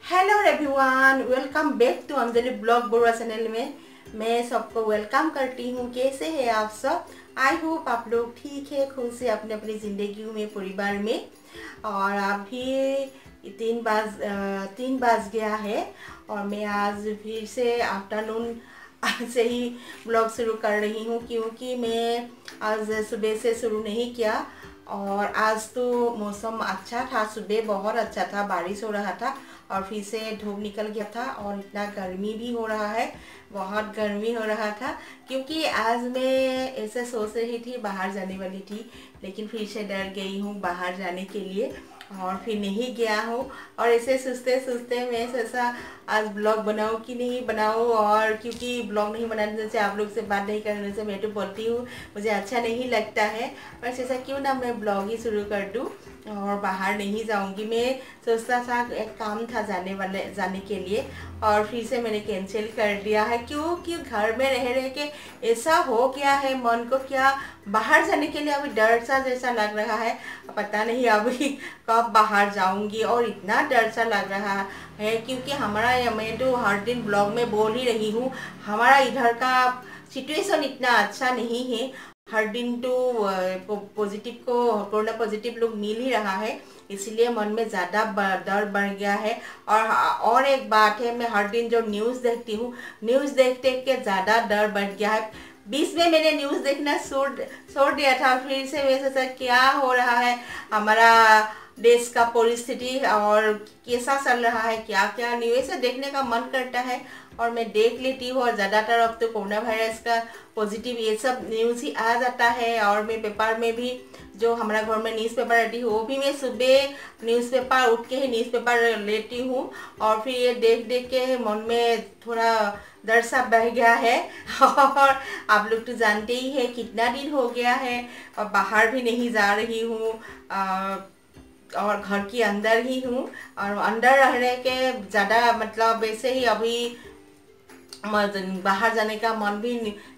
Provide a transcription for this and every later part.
Hello everyone, welcome back to Anjali blog Barua channel में। मैं सबको वेलकम करती हूँ। कैसे हैं आप सब? आई होप आप लोग ठीक है, खुश है अपने अपनी ज़िंदगी में, परिवार में। और अभी 3 बज गया है और मैं आज फिर से आफ्टरनून से ही ब्लॉग शुरू कर रही हूँ, क्योंकि मैं आज सुबह से शुरू नहीं किया। और आज तो मौसम अच्छा था, सुबह बहुत अच्छा था, बारिश हो रहा था और फिर से धूप निकल गया था और इतना गर्मी भी हो रहा है, बहुत गर्मी हो रहा था। क्योंकि आज मैं ऐसे सोच रही थी, बाहर जाने वाली थी, लेकिन फिर से डर गई हूँ बाहर जाने के लिए और फिर नहीं गया हूँ। और ऐसे सोचते सोचते मैं सोचा आज ब्लॉग बनाऊँ कि नहीं बनाऊँ, और क्योंकि ब्लॉग नहीं बनाने से, आप लोग से बात नहीं करने से मैं तो बोलती हूँ मुझे अच्छा नहीं लगता है, पर सोचा क्यों ना मैं ब्लॉग ही शुरू कर दूँ और बाहर नहीं जाऊंगी। मैं सोचता था, एक काम था जाने के लिए और फिर से मैंने कैंसिल कर दिया है, क्योंकि घर में रह के ऐसा हो गया है, मन को क्या बाहर जाने के लिए अभी डर सा जैसा लग रहा है। पता नहीं अभी कब बाहर जाऊंगी, और इतना डर सा लग रहा है क्योंकि मैं तो हर दिन ब्लॉग में बोल ही रही हूँ, हमारा इधर का सिचुएशन इतना अच्छा नहीं है। हर दिन तो पॉजिटिव को कोरोना पॉजिटिव लोग मिल ही रहा है, इसलिए मन में ज़्यादा डर बढ़ गया है। और एक बात है, मैं हर दिन जो न्यूज़ देखती हूँ, न्यूज़ देख देख के ज़्यादा डर बढ़ गया है। बीच में मैंने न्यूज़ देखना छोड़ दिया था, फिर से मैं सोचा क्या हो रहा है हमारा देश का परिस्थिति और कैसा चल रहा है, क्या क्या न्यूज़ से देखने का मन करता है और मैं देख लेती हूँ। और ज़्यादातर अब तो कोरोना वायरस का पॉजिटिव ये सब न्यूज़ ही आ जाता है। और मैं पेपर में भी, जो हमारा घर में न्यूज़ पेपर रहती है, वो भी मैं सुबह न्यूज़ पेपर उठ के ही न्यूज़ पेपर लेती हूँ। और फिर ये देख देख के मन में थोड़ा डर सा बह गया है। और आप लोग तो जानते ही है कितना दिन हो गया है और बाहर भी नहीं जा रही हूँ, और घर के अंदर ही हूँ। और अंदर रहने के ज़्यादा मतलब वैसे ही अभी बाहर जाने का मन भी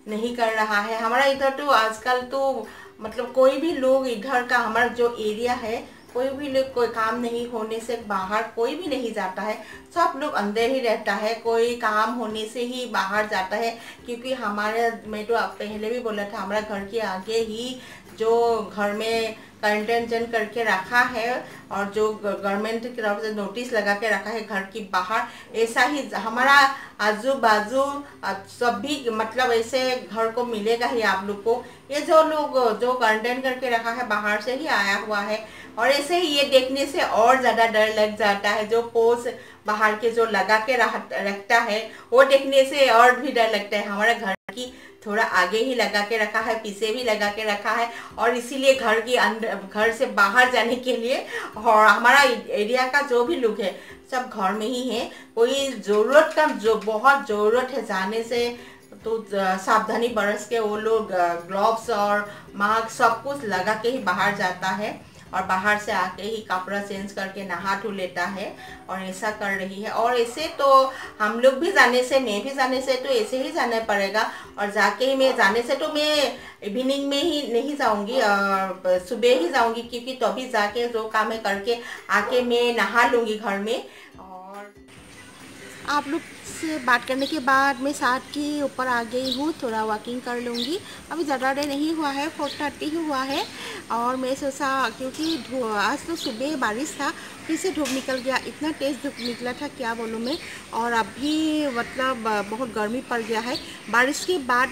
नहीं कर रहा है। हमारा इधर तो आजकल तो मतलब कोई भी लोग इधर का, हमारा जो एरिया है, कोई भी लोग कोई काम नहीं होने से बाहर कोई भी नहीं जाता है, सब लोग अंदर ही रहता है, कोई काम होने से ही बाहर जाता है। क्योंकि हमारे, मैं तो पहले भी बोला था, हमारा घर के आगे ही जो घर में कंटेंशन करके रखा है और जो गवर्नमेंट की तरफ से नोटिस लगा के रखा है घर की बाहर, ऐसा ही हमारा आजू बाजू सभी मतलब ऐसे घर को मिलेगा ही आप लोग को। ये जो लोग जो कंटेंट करके रखा है बाहर से ही आया हुआ है, और ऐसे ही ये देखने से और ज़्यादा डर लग जाता है। जो पोस्ट बाहर के जो लगा के रखता है, वो देखने से और भी डर लगता है। हमारे घर की थोड़ा आगे ही लगा के रखा है, पीछे भी लगा के रखा है, और इसीलिए घर के अंदर, घर से बाहर जाने के लिए, और हमारा एरिया का जो भी लोग है सब घर में ही है। कोई ज़रूरत का, जो बहुत ज़रूरत है जाने से, तो सावधानी बरस के वो लोग ग्लव्स और मास्क सब कुछ लगा के ही बाहर जाता है, और बाहर से आके ही कपड़ा चेंज करके नहा धो लेता है, और ऐसा कर रही है। और ऐसे तो हम लोग भी जाने से, मैं भी जाने से तो ऐसे ही जाना पड़ेगा। और जाके ही मैं जाने से तो मैं इवनिंग में ही नहीं जाऊंगी, और सुबह ही जाऊंगी, क्योंकि तभी जाके जो काम है करके आके मैं नहा लूँगी घर में। और आप लोग से बात करने के बाद मैं 7 के ऊपर आ गई हूँ, थोड़ा वॉकिंग कर लूँगी। अभी ज़्यादा देर नहीं हुआ है, 4:30 ही हुआ है। और मैं सोचा, क्योंकि आज तो सुबह बारिश था, फिर से धूप निकल गया, इतना तेज़ धूप निकला था क्या बोलूँ मैं। और अभी मतलब बहुत गर्मी पड़ गया है। बारिश के बाद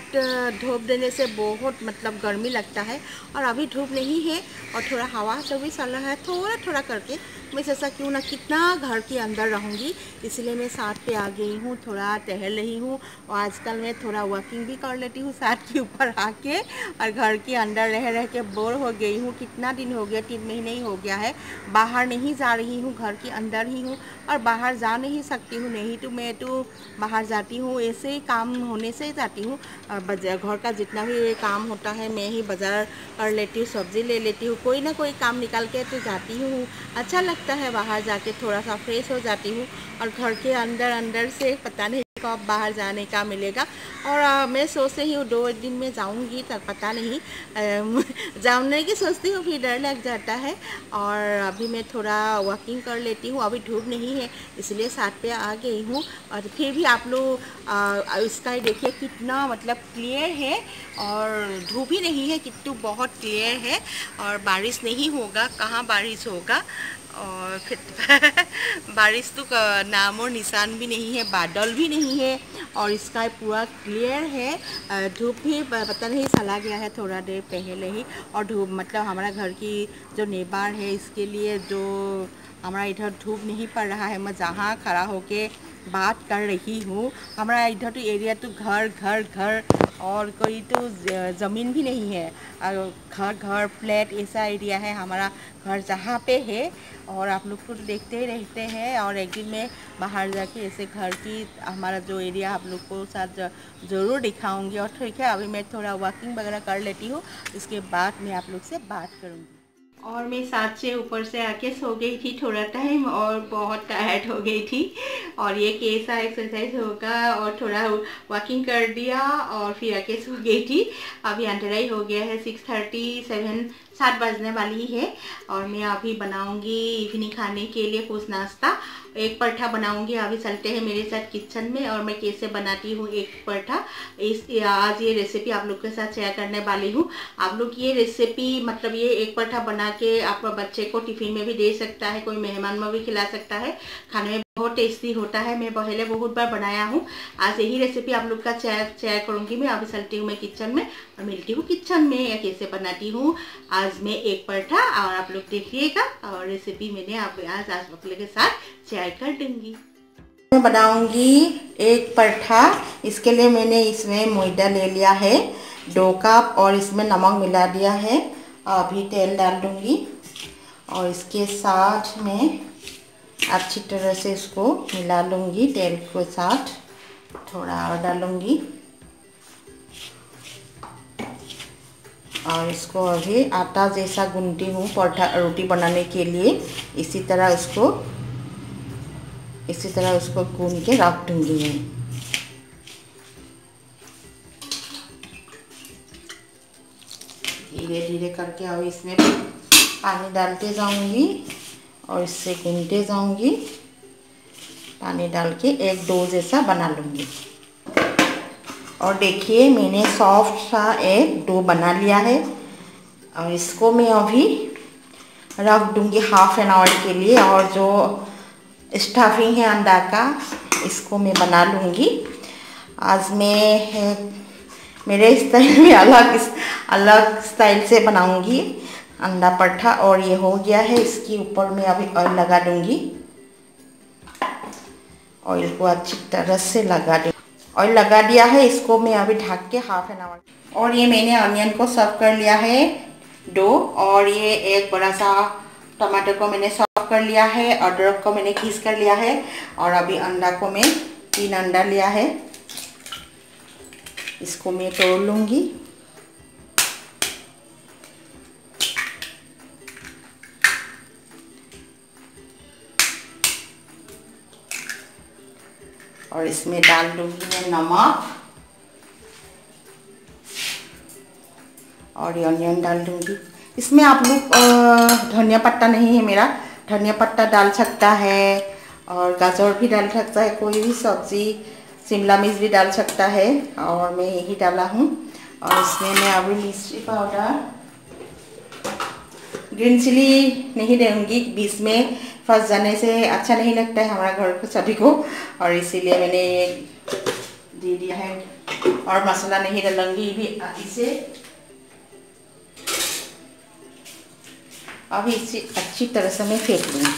धूप देने से बहुत मतलब गर्मी लगता है, और अभी धूप नहीं है और थोड़ा हवा से भी चल रहा है थोड़ा थोड़ा करके। मैं सोचा क्यों ना, कितना घर के अंदर रहूँगी, इसलिए मैं 7 पे आ गई हूँ, थोड़ा टहल रही हूँ। और आजकल मैं थोड़ा वॉकिंग भी कर लेती हूँ 7 के ऊपर आके। और घर के अंदर रह के बोर हो गई हूँ, कितना दिन हो गया, 3 महीने ही हो गया है, बाहर नहीं जा रही हूँ, घर के अंदर ही हूँ। और बाहर जा नहीं सकती हूँ, नहीं तो मैं तो बाहर जाती हूँ, ऐसे ही काम होने से ही जाती हूँ। घर का जितना भी काम होता है मैं ही बाज़ार कर लेती हूँ, सब्ज़ी ले लेती हूँ, कोई ना कोई काम निकाल के तो जाती हूँ। अच्छा लगता है बाहर जाके, थोड़ा सा फ्रेश हो जाती हूँ। और घर के अंदर अंदर से पता नहीं कब बाहर जाने का मिलेगा। और मैं सोच रही हूँ 2 दिन में जाऊँगी, तब पता नहीं जाने की सोचती हूँ, फिर डर लग जाता है। और अभी मैं थोड़ा वॉकिंग कर लेती हूँ, अभी धूप नहीं है इसलिए साथ पे आ गई हूँ। और फिर भी आप लोग स्काई देखिए कितना मतलब क्लियर है, और धूप ही नहीं है, कितनी बहुत क्लियर है। और बारिश नहीं होगा, कहाँ बारिश होगा। और फिर बारिश तो नाम और निशान भी नहीं है, बादल भी नहीं है, और स्काई पूरा क्लियर है। धूप भी पता नहीं चला गया है थोड़ा देर पहले ही। और धूप मतलब हमारा घर की जो नेबर है इसके लिए जो हमारा इधर धूप नहीं पड़ रहा है, मैं जहाँ खड़ा होके बात कर रही हूँ, हमारा इधर तो एरिया तो घर घर घर, और कोई तो ज़मीन भी नहीं है, घर घर फ्लैट ऐसा एरिया है हमारा घर जहाँ पे है। और आप लोग को देखते ही रहते हैं, और एक दिन में बाहर जाके ऐसे घर की हमारा जो एरिया आप लोग को साथ ज़रूर दिखाऊंगी। और ठीक है, अभी मैं थोड़ा वॉकिंग वगैरह कर लेती हूँ, इसके बाद मैं आप लोग से बात करूँगी। और मैं 7 से ऊपर से आके सो गई थी थोड़ा टाइम, और बहुत टायर्ड हो गई थी। और ये कैसा एक्सरसाइज होगा, और थोड़ा वॉकिंग कर दिया और फिर आके सो गई थी। अभी अंधेरा ही हो गया है, 6:37 7 बजने वाली है। और मैं अभी बनाऊंगी इवनिंग खाने के लिए कुछ नाश्ता। एक पराठा बनाऊंगी, अभी चलते हैं मेरे साथ किचन में, और मैं कैसे बनाती हूँ एक पराठा आज ये रेसिपी आप लोग के साथ शेयर करने वाली हूँ। आप लोग ये रेसिपी मतलब ये एक पराठा बना के आप बच्चे को टिफिन में भी दे सकता है, कोई मेहमान में भी खिला सकता है, खाने में बहुत टेस्टी होता है। मैं पहले बहुत बार बनाया हूँ, आज यही रेसिपी आप लोग का शेयर करूँगी। मैं अभी चलती हूँ मैं किचन में, और मिलती हूँ किचन में या कैसे बनाती हूँ आज मैं एक पराठा। और आप लोग देखिएगा, और रेसिपी मैंने आज आप लोग के साथ शेयर कर दूँगी। मैं बनाऊंगी एक पराठा। इसके लिए मैंने इसमें मैदा ले लिया है 2 कप, और इसमें नमक मिला दिया है। अभी तेल डाल दूंगी, और इसके साथ में अच्छी तरह से इसको मिला लूँगी। तेल के साथ थोड़ा और डालूँगी, और इसको अभी आटा जैसा गूंथती हूँ पराठा रोटी बनाने के लिए। इसी तरह उसको गूंथ के रख दूँगी मैं। धीरे धीरे करके अब इसमें पानी डालते जाऊंगी, और इससे गूंथते जाऊंगी। पानी डाल के एक डो जैसा बना लूँगी। और देखिए मैंने सॉफ्ट सा एक डो बना लिया है, और इसको मैं अभी रख दूँगी हाफ एन आवर के लिए। और जो स्टफिंग है अंडा का, इसको मैं बना लूँगी। आज मैं मेरे स्टाइल में अलग स्टाइल से बनाऊँगी अंडा पराठा। और ये हो गया है, इसके ऊपर मैं अभी ऑयल लगा दूँगी। ऑयल को अच्छी तरह से लगा दूँ। ऑयल लगा दिया है, इसको मैं अभी ढक के हाफ एन आवर। और ये मैंने अनियन को सर्व कर लिया है डो, और ये एक बड़ा सा टमाटर को मैंने सर्व कर लिया है, अदरक को मैंने घिस कर लिया है, और अभी अंडा को मैं 3 अंडा लिया है, इसको मैं तोड़ लूँगी। और इसमें डाल दूँगी मैं नमक, और ये अनियन डाल दूँगी। इसमें आप लोग धनिया पत्ता नहीं है मेरा, धनिया पत्ता डाल सकता है, और गाजर भी डाल सकता है, कोई भी सब्ज़ी, शिमला मिर्च भी डाल सकता है, और मैं यही डाला हूँ। और इसमें मैं अभी मिर्ची पाउडर, ग्रीन चिली नहीं दूँगी, बीच में फंस जाने से अच्छा नहीं लगता है हमारा घर को सभी को, और इसीलिए मैंने दे दिया है। और मसाला नहीं डालूँगी भी इसे। अभी इसे अच्छी तरह से मैं फेंट लूँगी।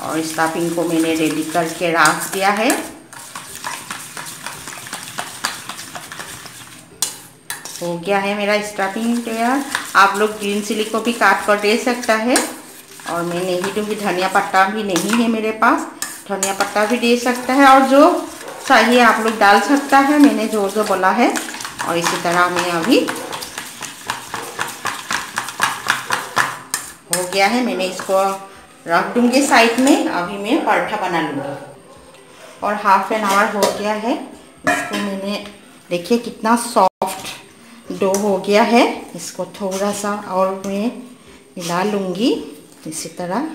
और स्टफिंग को मैंने रेडी करके रख दिया है। हो गया है मेरा स्टफिंग तैयार। आप लोग ग्रीन चिली को भी काट कर दे सकता है, और मैं नहीं दूँगी, धनिया पत्ता भी नहीं है मेरे पास, धनिया पत्ता भी दे सकता है, और जो चाहिए आप लोग डाल सकता है, मैंने जो जो बोला है। और इसी तरह मैं अभी हो गया है, मैंने इसको रख दूंगी साइड में। अभी मैं पराठा बना लूँगी। और हाफ एन आवर हो गया है। इसको मैंने देखिए कितना सॉफ्ट डो हो गया है। इसको थोड़ा सा और मैं मिला लूँगी। इसी तरह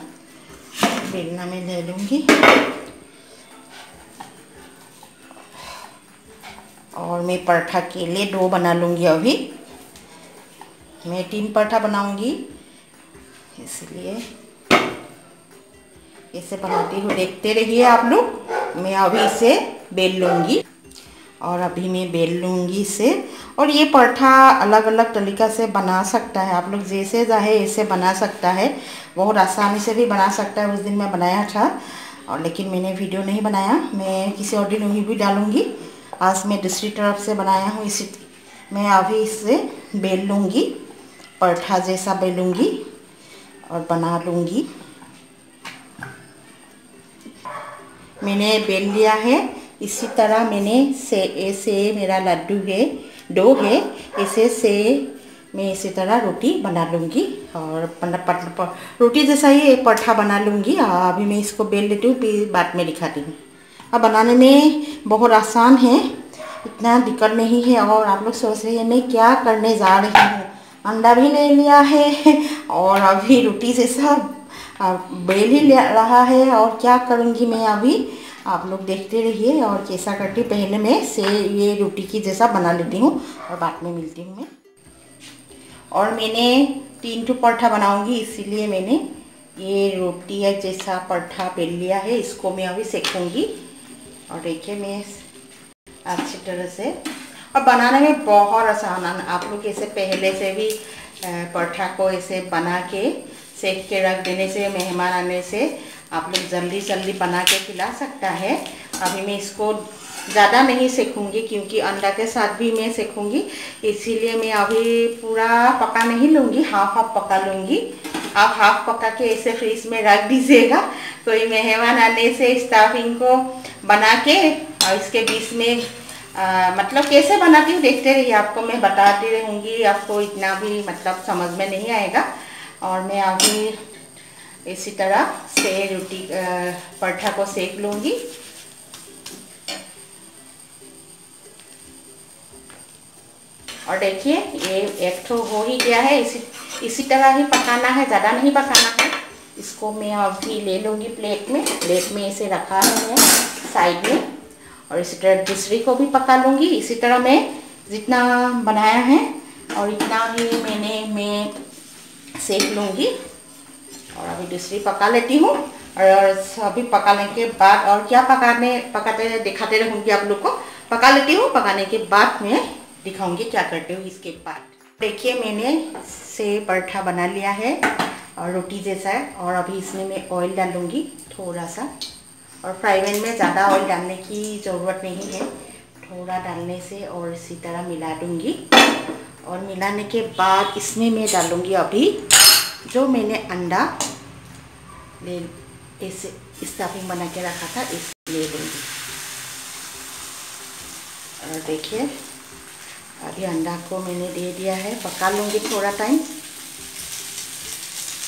बेलना में ले लूँगी और मैं पराठा के लिए डो बना लूँगी। अभी मैं 3 पराठा बनाऊँगी, इसलिए इसे बनाती हूँ, देखते रहिए आप लोग। मैं अभी इसे बेल लूँगी और अभी मैं बेल लूँगी इसे। और ये पराठा अलग अलग तरीक़ा से बना सकता है, आप लोग जैसे चाहे ऐसे बना सकता है। बहुत आसानी से भी बना सकता है। उस दिन मैं बनाया था और लेकिन मैंने वीडियो नहीं बनाया, मैं किसी और दिन वही भी डालूँगी। आज मैं दूसरी तरफ से बनाया हूँ। इसी मैं अभी इसे बेल लूँगी, पराठा जैसा बेलूँगी और बना लूँगी। मैंने बेल लिया है। इसी तरह मैंने ऐसे मेरा लड्डू है, डो है, ऐसे से मैं इसी तरह रोटी बना लूँगी और रोटी जैसा ही एक पराठा बना लूँगी। अभी मैं इसको बेल लेती हूँ, फिर बाद में दिखाती हूँ। अब बनाने में बहुत आसान है, इतना दिक्कत नहीं है। और आप लोग सोच रहे हैं मैं क्या करने जा रही हूँ, अंडा भी ले लिया है और अभी रोटी जैसा बेल ही ले रहा है। और क्या करूँगी मैं अभी, आप लोग देखते रहिए। और कैसा करती हूँ, पहले मैं से ये रोटी की जैसा बना लेती हूँ और बाद में मिलती हूँ मैं। और मैंने 3 पराठा बनाऊँगी, इसीलिए मैंने ये रोटी जैसा पराठा बेल लिया है। इसको मैं अभी सेकूँगी और देखिए मैं अच्छी तरह से। और बनाने में बहुत आसान, आप लोग ऐसे पहले से भी पराठा को ऐसे बना के सेक के रख देने से, मेहमान आने से आप लोग जल्दी जल्दी बना के खिला सकता है। अभी मैं इसको ज़्यादा नहीं सेकूँगी क्योंकि अंडा के साथ भी मैं सेकूँगी, इसीलिए मैं अभी पूरा पका नहीं लूँगी, हाफ हाफ पका लूँगी। आप हाफ पका के ऐसे फ्रीज में रख दीजिएगा। कोई मेहमान आने से स्टफिंग को बना के और इसके बीच में मतलब कैसे बनाती हूँ देखते रहिए, आपको मैं बताती रहूँगी। आपको इतना भी मतलब समझ में नहीं आएगा। और मैं अभी इसी तरह से रोटी पराठा को सेक लूँगी। और देखिए ये एक तो हो ही गया है। इसी तरह ही पकाना है, ज़्यादा नहीं पकाना है। इसको मैं अभी ले लूँगी प्लेट में इसे रखा है साइड में। और इसी तरह दूसरी को भी पका लूँगी। इसी तरह मैं जितना बनाया है और इतना ही मैं सेक लूँगी। और अभी दूसरी पका लेती हूँ। और सभी पकाने के बाद और क्या पकाते दिखाते रहूँगी आप लोग को। पका लेती हूँ, पकाने के बाद मैं दिखाऊँगी क्या करते हूँ इसके बाद। देखिए मैंने से पराठा बना लिया है और रोटी जैसा है। और अभी इसमें मैं ऑयल डालूँगी थोड़ा सा। और फ्राई पैन में ज़्यादा ऑयल डालने की ज़रूरत नहीं है, थोड़ा डालने से। और इसी तरह मिला दूँगी। और मिलाने के बाद इसमें मैं डालूँगी अभी जो मैंने अंडा ले ऐसे स्टफिंग बना के रखा था, इस ले दूँगी। और देखिए अभी अंडा को मैंने दे दिया है, पका लूँगी थोड़ा टाइम।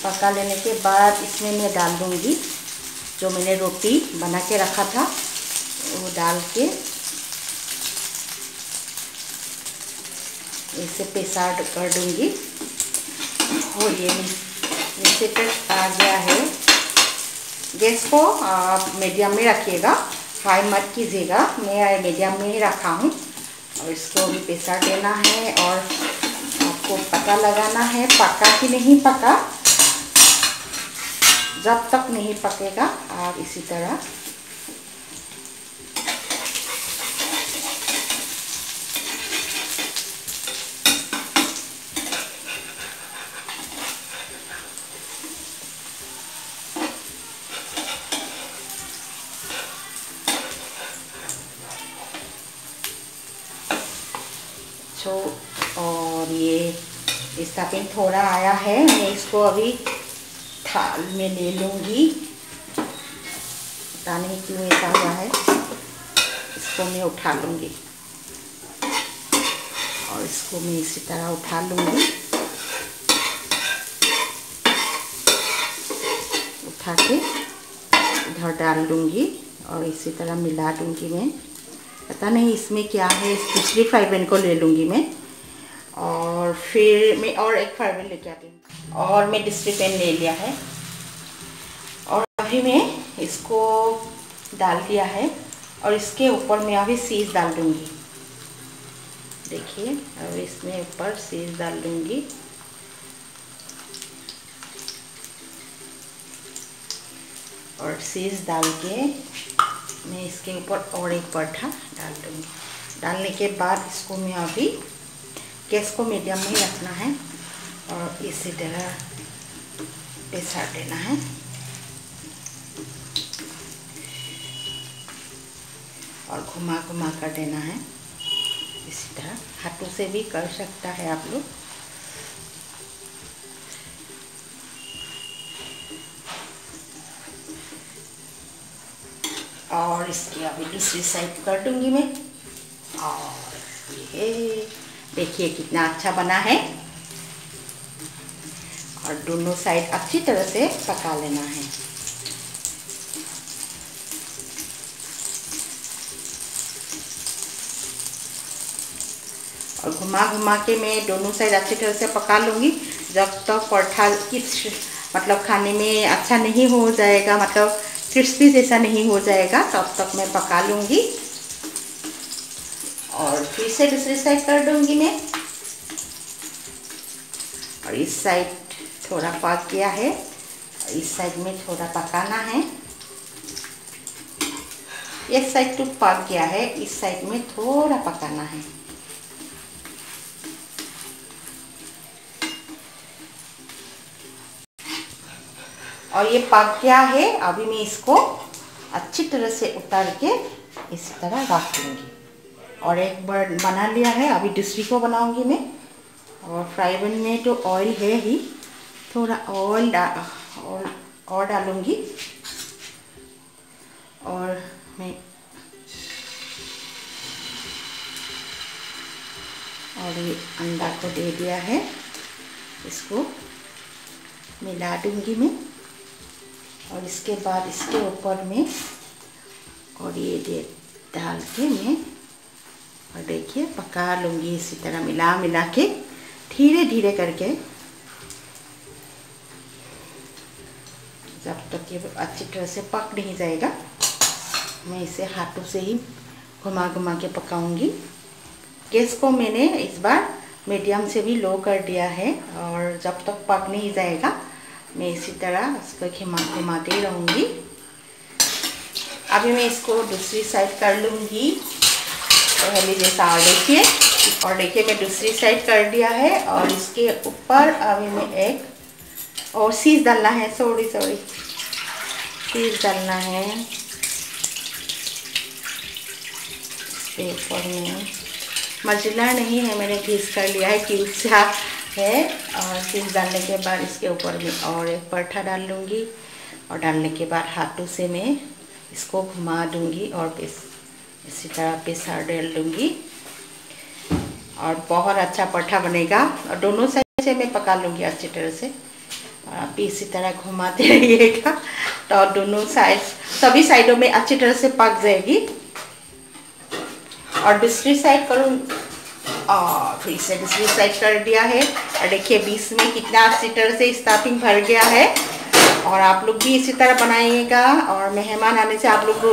पका लेने के बाद इसमें मैं डाल दूँगी जो मैंने रोटी बना के रखा था, वो डाल के इसे पेशाब कर दूँगी। और ये नीचे तक आ गया है। गैस को आप मीडियम में रखिएगा, हाई मत कीजिएगा। मैं मीडियम में ही रखा हूँ। और इसको भी पेशाब देना है और आपको पता लगाना है पका कि नहीं पका। जब तक नहीं पकेगा आप इसी तरह और ये स्टफिंग थोड़ा आया है, मैं इसको अभी थाल में ले लूँगी। पता नहीं क्यों ऐसा हुआ है। इसको मैं उठा लूँगी और इसको मैं इसी तरह उठा लूँगी। उठा के इधर डाल दूँगी और इसी तरह मिला दूँगी मैं। पता नहीं इसमें क्या है, दूसरी फ्राई पैन को ले लूँगी मैं और फिर मैं और एक फ्राई पैन लेके आती हूँ। और मैं दूसरी पैन ले लिया है और अभी मैं इसको डाल दिया है और इसके ऊपर मैं अभी चीज़ डाल दूँगी। देखिए अब इसमें ऊपर चीज़ डाल दूँगी और चीज़ डाल के मैं इसके ऊपर और एक पराठा डाल दूँगी। डालने के बाद इसको मैं अभी गैस को मीडियम में ही रखना है और इसी तरह पिसा देना है। और घुमा घुमा कर देना है। इसी तरह हाथों से भी कर सकता है आप लोग। और इसकी अभी दूसरी साइड कर दूंगी मैं। और ये देखिए कितना अच्छा बना है और दोनों साइड अच्छी तरह से पका लेना है। और घुमा घुमा के मैं दोनों साइड अच्छी तरह से पका लूँगी जब तक पराठा की मतलब खाने में अच्छा नहीं हो जाएगा, मतलब क्रिस्पी जैसा नहीं हो जाएगा, तब तक मैं पका लूँगी। और फिर से दूसरी साइड कर दूँगी मैं। और इस साइड थोड़ा पक गया है और इस साइड में थोड़ा पकाना है। इस साइड तो पक गया है, इस साइड में थोड़ा पकाना है। और ये पक गया है। अभी मैं इसको अच्छी तरह से उतार के इसी तरह रख दूँगी। और एक बार बना लिया है, अभी दूसरी को बनाऊंगी मैं। और फ्राई पैन में तो ऑयल है ही, थोड़ा ऑयल और डालूँगी। और मैं और ये अंडा को दे दिया है, इसको मिला दूँगी मैं। और इसके बाद इसके ऊपर में और ये दे डाल के मैं और देखिए पका लूँगी इसी तरह मिला मिला के धीरे धीरे करके, जब तक ये अच्छी तरह से पक नहीं जाएगा। मैं इसे हाथों से ही घुमा घुमा के पकाऊंगी। गैस को मैंने इस बार मीडियम से भी लो कर दिया है और जब तक पक नहीं जाएगा मैं इसी तरह इसको घुमाते रहूँगी। अभी मैं इसको दूसरी साइड कर लूँगी पहले जैसा। और देखिए मैं दूसरी साइड कर दिया है और इसके ऊपर अभी मैं एक और चीज़ डालना है। चीज़ डालना है इसके ऊपर में। मज़ेदार नहीं है, मैंने घिस कर लिया है, क्यूब सा है। और चीज़ डालने के बाद इसके ऊपर में और एक पराठा डाल लूँगी और डालने के बाद हाथों से मैं इसको घुमा दूँगी और इसी तरह पिसा डाल दूँगी और बहुत अच्छा पराठा बनेगा। और दोनों साइड से मैं पका लूँगी अच्छी तरह से। आप इसी तरह घुमाते रहिएगा तो दोनों साइड सभी साइडों में अच्छी तरह से पक जाएगी। और दूसरी साइड करूँ और फिर से दूसरी साइड कर दिया है और देखिए बीच में कितना अच्छी तरह से स्टफिंग भर गया है। और आप लोग भी इसी तरह बनाइएगा और मेहमान आने से आप लोग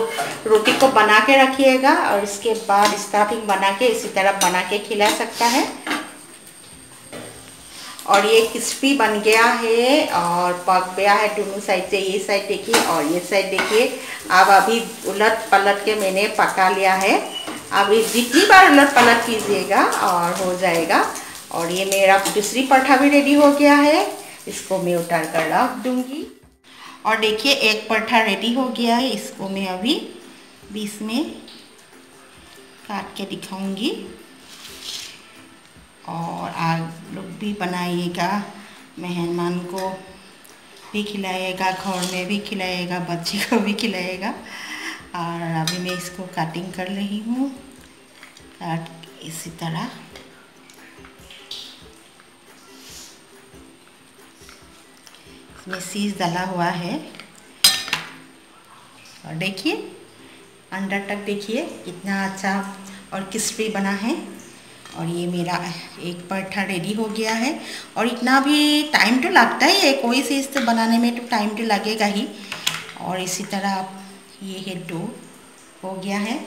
रोटी को बना के रखिएगा और इसके बाद स्टफिंग बना के इसी तरह बना के खिला सकता है। और ये क्रिस्पी बन गया है और पक गया है दोनों साइड से। ये साइड देखिए और ये साइड देखिए। अब अभी उलट पलट के मैंने पका लिया है। अभी जितनी बार उलट पलट कीजिएगा और हो जाएगा। और ये मेरा दूसरी पराठा भी रेडी हो गया है, इसको मैं उतार कर रख दूँगी। और देखिए एक पराठा रेडी हो गया है, इसको मैं अभी बीच में काट के दिखाऊंगी। और आप लोग भी बनाइएगा, मेहमान को भी खिलाइएगा, घर में भी खिलाइएगा, बच्चे को भी खिलाइएगा। और अभी मैं इसको कटिंग कर रही हूँ, काट इसी तरह। इसमें चीज़ डाला हुआ है और देखिए अंदर तक देखिए कितना अच्छा और क्रिस्पी बना है। और ये मेरा एक पराठा रेडी हो गया है। और इतना भी टाइम तो लगता ही है, कोई चीज़ तो बनाने में तो टाइम तो लगेगा ही। और इसी तरह ये है डो हो गया है।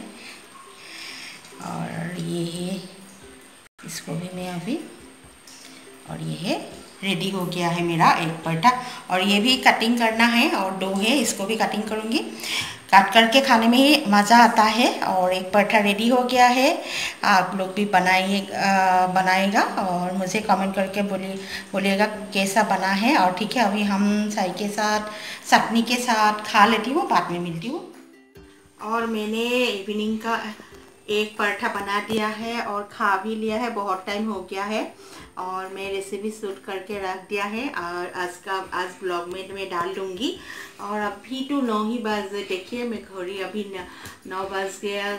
और ये है, इसको भी मैं अभी, और ये है रेडी हो गया है मेरा एक पराठा। और ये भी कटिंग करना है और डो है, इसको भी कटिंग करूँगी। काट करके खाने में ही मज़ा आता है। और एक पराठा रेडी हो गया है। आप लोग भी बनाइएगा और मुझे कमेंट करके बोलिएगा कैसा बना है। और ठीक है, अभी हम चाय के साथ चटनी के साथ खा लेती हूँ, बाद में मिलती हूँ। और मैंने इवनिंग का एक पराठा बना दिया है और खा भी लिया है, बहुत टाइम हो गया है। और मैं रेसिपी शूट करके रख दिया है और आज ब्लॉग में मैं डाल दूँगी। और अभी तो 9 ही बजे, देखिए मैं घड़ी अभी 9 बज गया,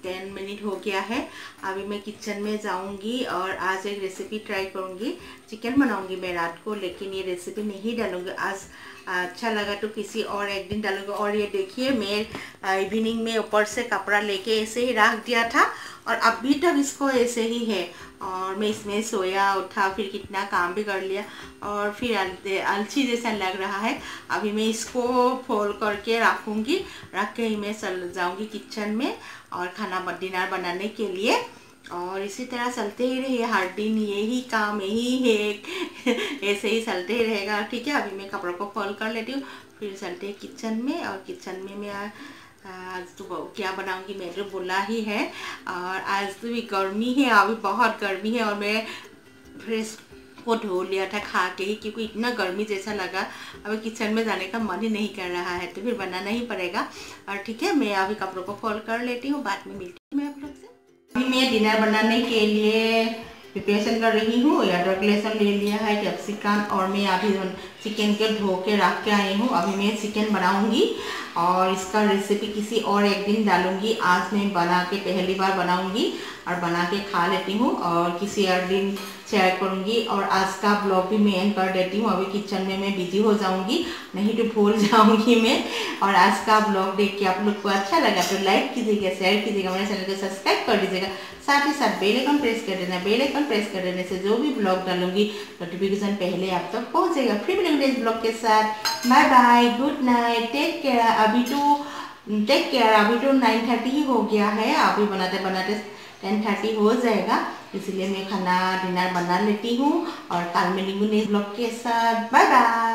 10 मिनट हो गया है। अभी मैं किचन में जाऊंगी और आज एक रेसिपी ट्राई करूंगी। चिकन बनाऊंगी मैं रात को, लेकिन ये रेसिपी नहीं डालूंगी आज। अच्छा लगा तो किसी और एक दिन डालूंगी। और ये देखिए मैं इवनिंग में ऊपर से कपड़ा लेके ऐसे ही रख दिया था और अभी तक इसको ऐसे ही है। और मैं इसमें सोया उठा, फिर कितना काम भी कर लिया और फिर आलसी जैसा लग रहा है। अभी मैं इसको फोल्ड करके रखूँगी, रख के ही मैं चल जाऊँगी किचन में और डिनर बनाने के लिए। और इसी तरह चलते ही रहिए, हर दिन यही काम यही है ऐसे ही चलते ही रहेगा। ठीक है, अभी मैं कपड़ों को फोल्ड कर लेती हूँ, फिर चलते हैं किचन में। और किचन में मैं आज तो क्या बनाऊंगी मैं तो बोला ही है। और आज तो भी गर्मी है, अभी बहुत गर्मी है। और मैं फ्रेश को धो लिया था खा के ही, क्योंकि इतना गर्मी जैसा लगा अभी किचन में जाने का मन ही नहीं कर रहा है, तो फिर बनाना ही पड़ेगा। और ठीक है, मैं अभी कपड़ों को फोल्ड कर लेती हूँ, बाद में मिलती हूँ मैं आप लोग से। अभी मैं डिनर बनाने के लिए प्रिपरेशन कर रही हूँ। अदरक लहसुन ले लिया है, कैप्सिकम, और मैं अभी चिकन के धो के रख के आई हूँ। अभी मैं चिकन बनाऊँगी और इसका रेसिपी किसी और एक दिन डालूँगी। आज मैं बना के पहली बार बनाऊँगी और बना के खा लेती हूँ और किसी और दिन शेयर करूँगी। और आज का ब्लॉग भी मैं एंड कर देती हूँ, अभी किचन में मैं बिजी हो जाऊँगी, नहीं तो भूल जाऊँगी मैं। और आज का ब्लॉग देख के आप लोग को अच्छा लगा तो लाइक कीजिएगा, शेयर कीजिएगा, मेरे चैनल को सब्सक्राइब कर दीजिएगा। साथ ही साथ बेल आइकन प्रेस कर देना। बेल आइकन प्रेस कर देने से जो भी ब्लॉग डालूंगी नोटिफिकेशन पहले आप तक पहुँचेगा। फिर मिलेंगे इस ब्लॉग के साथ। Bye bye, good night, take care. अभी तो 9:30 ही हो गया है, अभी बनाते बनाते 10:30 हो जाएगा, इसलिए मैं डिनर बना लेती हूँ। और कल मिलेंगे इस ब्लॉग के साथ। Bye bye.